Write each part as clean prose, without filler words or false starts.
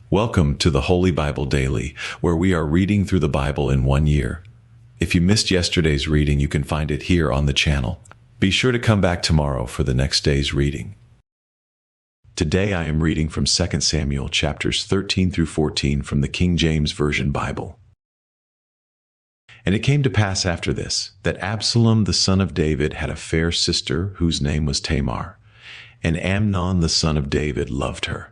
Welcome to the Holy Bible Daily, where we are reading through the Bible in 1 year. If you missed yesterday's reading, you can find it here on the channel. Be sure to come back tomorrow for the next day's reading. Today I am reading from 2 Samuel chapters 13 through 14 from the King James Version Bible. And it came to pass after this, that Absalom the son of David had a fair sister whose name was Tamar, and Amnon the son of David loved her.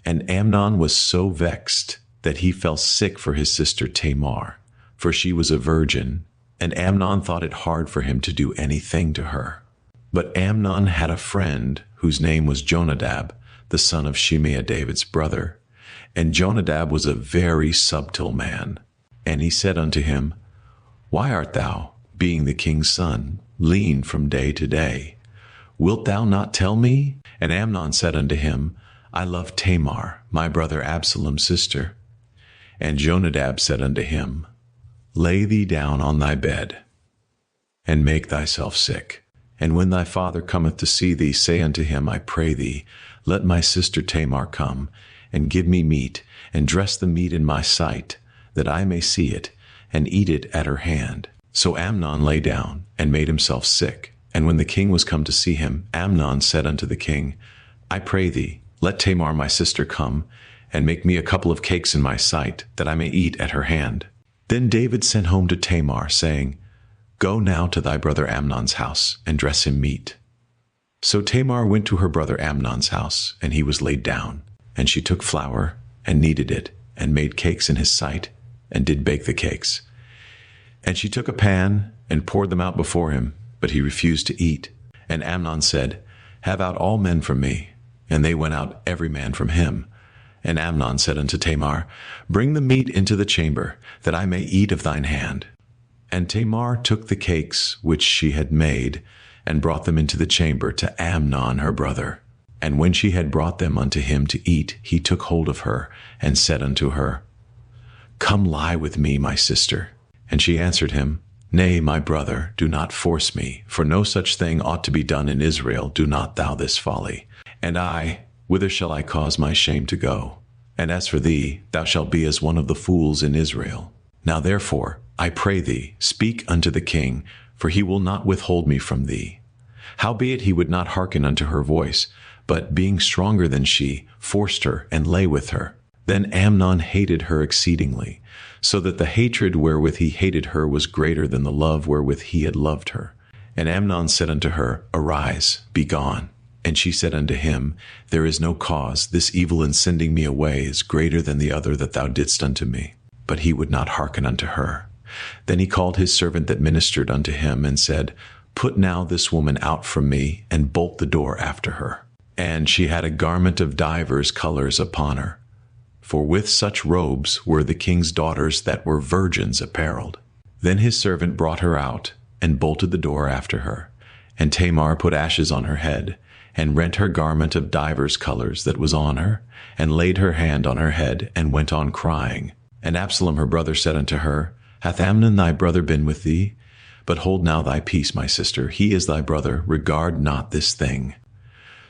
And Amnon was so vexed that he fell sick for his sister Tamar, for she was a virgin, and Amnon thought it hard for him to do anything to her. But Amnon had a friend whose name was Jonadab, the son of Shimea David's brother. And Jonadab was a very subtle man. And he said unto him, Why art thou, being the king's son, lean from day to day? Wilt thou not tell me? And Amnon said unto him, I love Tamar, my brother Absalom's sister. And Jonadab said unto him, Lay thee down on thy bed, and make thyself sick. And when thy father cometh to see thee, say unto him, I pray thee, let my sister Tamar come, and give me meat, and dress the meat in my sight, that I may see it, and eat it at her hand. So Amnon lay down, and made himself sick. And when the king was come to see him, Amnon said unto the king, I pray thee, let Tamar my sister come, and make me a couple of cakes in my sight, that I may eat at her hand. Then David sent home to Tamar, saying, Go now to thy brother Amnon's house, and dress him meat. So Tamar went to her brother Amnon's house, and he was laid down. And she took flour, and kneaded it, and made cakes in his sight, and did bake the cakes. And she took a pan, and poured them out before him, but he refused to eat. And Amnon said, Have out all men from me. And they went out every man from him. And Amnon said unto Tamar, Bring the meat into the chamber, that I may eat of thine hand. And Tamar took the cakes which she had made, and brought them into the chamber to Amnon her brother. And when she had brought them unto him to eat, he took hold of her, and said unto her, Come lie with me, my sister. And she answered him, Nay, my brother, do not force me, for no such thing ought to be done in Israel. Do not thou this folly. And I, whither shall I cause my shame to go? And as for thee, thou shalt be as one of the fools in Israel. Now therefore, I pray thee, speak unto the king, for he will not withhold me from thee. Howbeit he would not hearken unto her voice, but being stronger than she, forced her, and lay with her. Then Amnon hated her exceedingly, so that the hatred wherewith he hated her was greater than the love wherewith he had loved her. And Amnon said unto her, Arise, be gone. And she said unto him, There is no cause. This evil in sending me away is greater than the other that thou didst unto me. But he would not hearken unto her. Then he called his servant that ministered unto him, and said, Put now this woman out from me, and bolt the door after her. And she had a garment of divers colors upon her. For with such robes were the king's daughters that were virgins apparelled. Then his servant brought her out, and bolted the door after her. And Tamar put ashes on her head, and rent her garment of divers colors that was on her, and laid her hand on her head, and went on crying. And Absalom her brother said unto her, Hath Amnon thy brother been with thee? But hold now thy peace, my sister, he is thy brother, regard not this thing.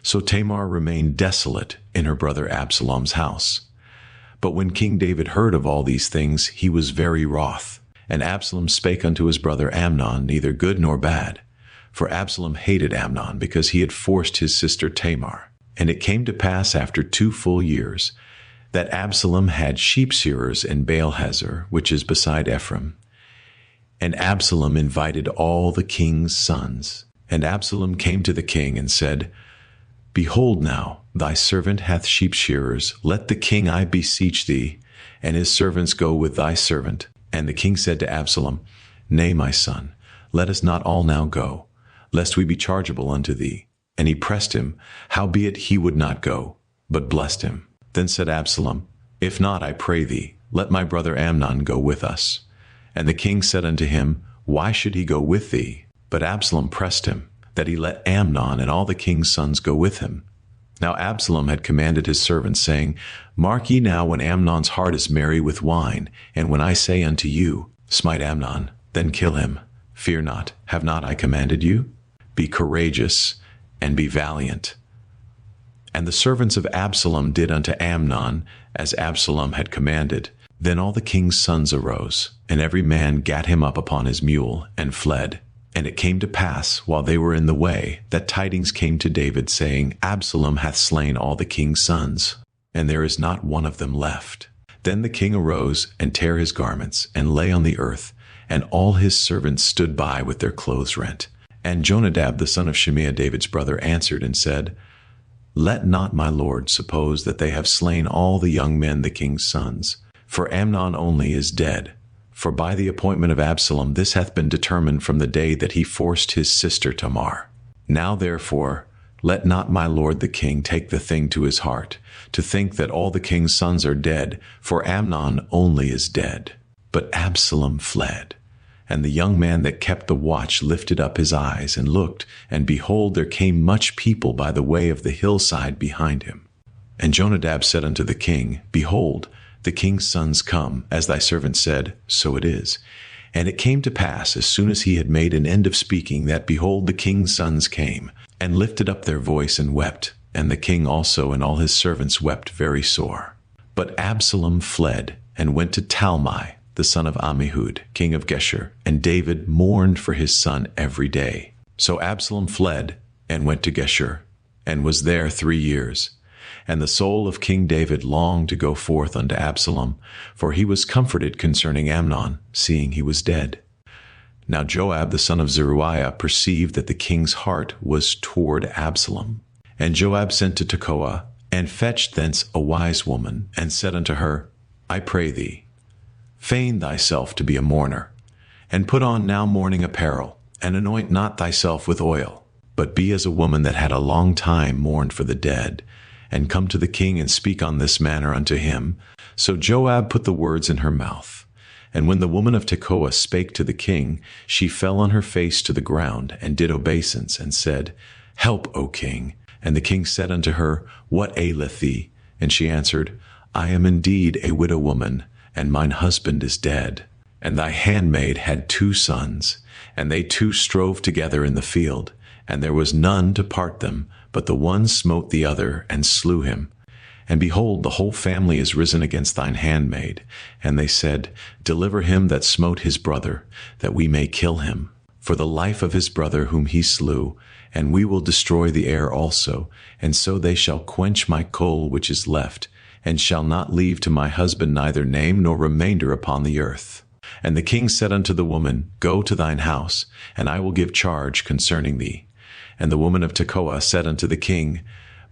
So Tamar remained desolate in her brother Absalom's house. But when King David heard of all these things, he was very wroth. And Absalom spake unto his brother Amnon, neither good nor bad. For Absalom hated Amnon, because he had forced his sister Tamar. And it came to pass after 2 full years, that Absalom had sheep shearers in Baal-hazor, which is beside Ephraim. And Absalom invited all the king's sons. And Absalom came to the king, and said, Behold now, thy servant hath sheep shearers. Let the king, I beseech thee, and his servants go with thy servant. And the king said to Absalom, Nay, my son, let us not all now go, lest we be chargeable unto thee. And he pressed him, howbeit he would not go, but blessed him. Then said Absalom, If not, I pray thee, let my brother Amnon go with us. And the king said unto him, Why should he go with thee? But Absalom pressed him, that he let Amnon and all the king's sons go with him. Now Absalom had commanded his servants, saying, Mark ye now when Amnon's heart is merry with wine, and when I say unto you, Smite Amnon, then kill him. Fear not, have not I commanded you? Be courageous, and be valiant. And the servants of Absalom did unto Amnon as Absalom had commanded. Then all the king's sons arose, and every man gat him up upon his mule, and fled. And it came to pass, while they were in the way, that tidings came to David, saying, Absalom hath slain all the king's sons, and there is not one of them left. Then the king arose, and tare his garments, and lay on the earth, and all his servants stood by with their clothes rent. And Jonadab the son of Shimeah David's brother answered and said, Let not my lord suppose that they have slain all the young men the king's sons, for Amnon only is dead. For by the appointment of Absalom this hath been determined from the day that he forced his sister Tamar. Now therefore let not my lord the king take the thing to his heart, to think that all the king's sons are dead, for Amnon only is dead. But Absalom fled. And the young man that kept the watch lifted up his eyes and looked, and behold, there came much people by the way of the hillside behind him. And Jonadab said unto the king, Behold, the king's sons come, as thy servant said, so it is. And it came to pass, as soon as he had made an end of speaking, that, behold, the king's sons came, and lifted up their voice and wept. And the king also and all his servants wept very sore. But Absalom fled, and went to Talmai, the son of Ammihud, king of Geshur, and David mourned for his son every day. So Absalom fled, and went to Geshur, and was there 3 years. And the soul of King David longed to go forth unto Absalom, for he was comforted concerning Amnon, seeing he was dead. Now Joab the son of Zeruiah perceived that the king's heart was toward Absalom. And Joab sent to Tekoa, and fetched thence a wise woman, and said unto her, I pray thee, feign thyself to be a mourner, and put on now mourning apparel, and anoint not thyself with oil, but be as a woman that had a long time mourned for the dead, and come to the king and speak on this manner unto him. So Joab put the words in her mouth. And when the woman of Tekoa spake to the king, she fell on her face to the ground, and did obeisance, and said, Help, O king. And the king said unto her, What aileth thee? And she answered, I am indeed a widow woman, and mine husband is dead. And thy handmaid had 2 sons, and they 2 strove together in the field, and there was none to part them, but the one smote the other, and slew him. And behold, the whole family is risen against thine handmaid. And they said, Deliver him that smote his brother, that we may kill him, for the life of his brother whom he slew, and we will destroy the heir also, and so they shall quench my coal which is left, and shall not leave to my husband neither name nor remainder upon the earth. And the king said unto the woman, Go to thine house, and I will give charge concerning thee. And the woman of Tekoa said unto the king,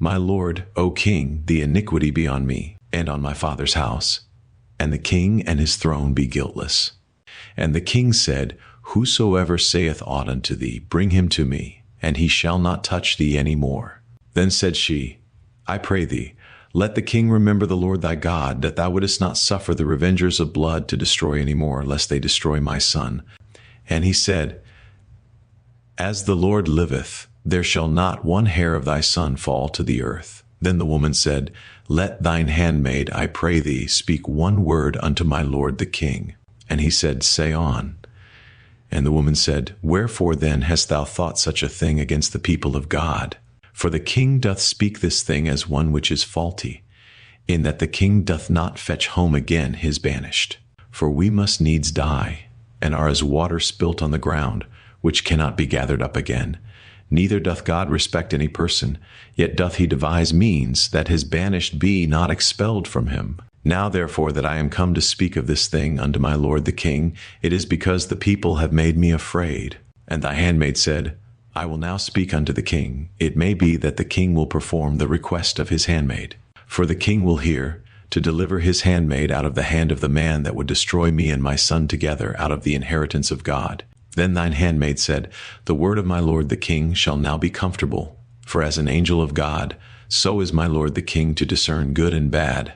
My lord, O king, the iniquity be on me, and on my father's house, and the king and his throne be guiltless. And the king said, Whosoever saith aught unto thee, bring him to me, and he shall not touch thee any more. Then said she, I pray thee, let the king remember the Lord thy God, that thou wouldest not suffer the revengers of blood to destroy any more, lest they destroy my son. And he said, As the Lord liveth, there shall not one hair of thy son fall to the earth. Then the woman said, Let thine handmaid, I pray thee, speak one word unto my lord the king. And he said, Say on. And the woman said, Wherefore then hast thou thought such a thing against the people of God? For the king doth speak this thing as one which is faulty, in that the king doth not fetch home again his banished. For we must needs die, and are as water spilt on the ground, which cannot be gathered up again. Neither doth God respect any person, yet doth he devise means that his banished be not expelled from him. Now therefore that I am come to speak of this thing unto my lord the king, it is because the people have made me afraid. And thy handmaid said, I will now speak unto the king. It may be that the king will perform the request of his handmaid. For the king will hear, to deliver his handmaid out of the hand of the man that would destroy me and my son together out of the inheritance of God. Then thine handmaid said, The word of my lord the king shall now be comfortable, for as an angel of God, so is my lord the king to discern good and bad.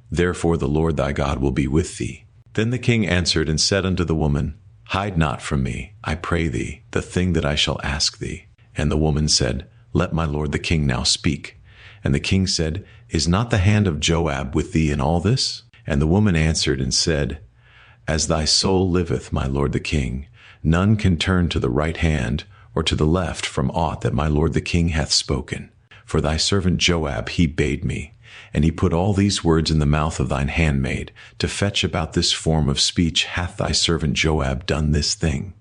Therefore the Lord thy God will be with thee. Then the king answered and said unto the woman, Hide not from me, I pray thee, the thing that I shall ask thee. And the woman said, Let my lord the king now speak. And the king said, Is not the hand of Joab with thee in all this? And the woman answered and said, As thy soul liveth, my lord the king, none can turn to the right hand or to the left from aught that my lord the king hath spoken. For thy servant Joab he bade me, and he put all these words in the mouth of thine handmaid, to fetch about this form of speech hath thy servant Joab done this thing.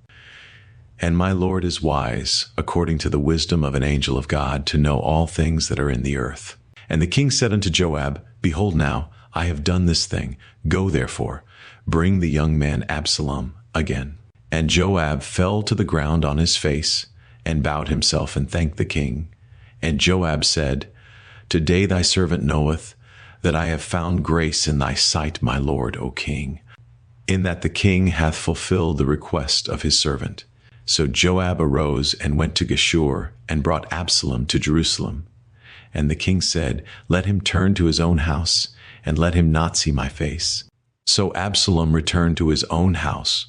And my Lord is wise, according to the wisdom of an angel of God, to know all things that are in the earth. And the king said unto Joab, Behold now, I have done this thing. Go therefore, bring the young man Absalom again. And Joab fell to the ground on his face, and bowed himself, and thanked the king. And Joab said, Today thy servant knoweth that I have found grace in thy sight, my lord, O king, in that the king hath fulfilled the request of his servant. So Joab arose and went to Geshur, and brought Absalom to Jerusalem. And the king said, Let him turn to his own house, and let him not see my face. So Absalom returned to his own house,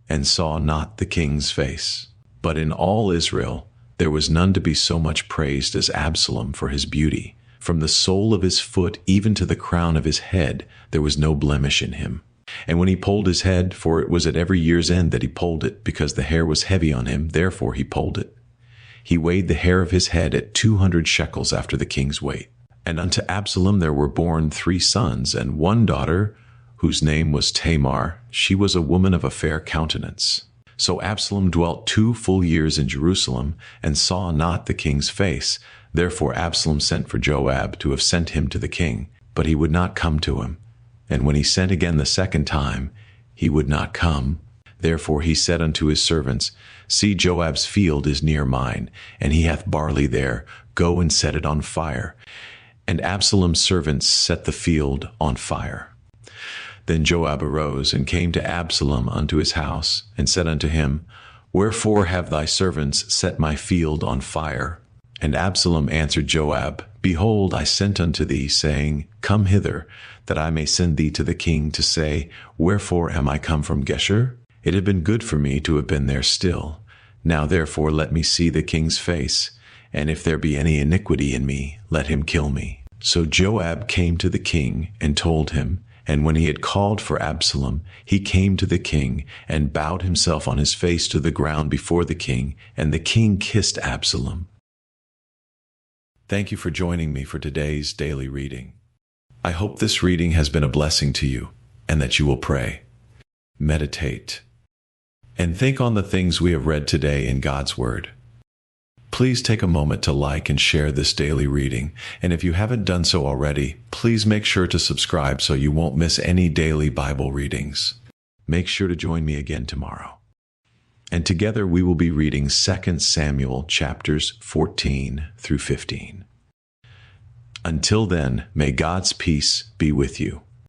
and saw not the king's face. But in all Israel there was none to be so much praised as Absalom for his beauty. From the sole of his foot even to the crown of his head there was no blemish in him. And when he polled his head, for it was at every year's end that he polled it, because the hair was heavy on him, therefore he polled it, he weighed the hair of his head at 200 shekels after the king's weight. And unto Absalom there were born 3 sons, and 1 daughter, whose name was Tamar. She was a woman of a fair countenance. So Absalom dwelt 2 full years in Jerusalem, and saw not the king's face. Therefore Absalom sent for Joab to have sent him to the king, but he would not come to him. And when he sent again the second time, he would not come. Therefore he said unto his servants, See, Joab's field is near mine, and he hath barley there. Go and set it on fire. And Absalom's servants set the field on fire. Then Joab arose and came to Absalom unto his house, and said unto him, Wherefore have thy servants set my field on fire? And Absalom answered Joab, Behold, I sent unto thee, saying, Come hither, that I may send thee to the king, to say, Wherefore am I come from Geshur? It had been good for me to have been there still. Now therefore let me see the king's face, and if there be any iniquity in me, let him kill me. So Joab came to the king, and told him. And when he had called for Absalom, he came to the king, and bowed himself on his face to the ground before the king, and the king kissed Absalom. Thank you for joining me for today's daily reading. I hope this reading has been a blessing to you, and that you will pray, meditate, and think on the things we have read today in God's Word. Please take a moment to like and share this daily reading, and if you haven't done so already, please make sure to subscribe so you won't miss any daily Bible readings. Make sure to join me again tomorrow. And together we will be reading 2 Samuel chapters 14 through 15. Until then, may God's peace be with you.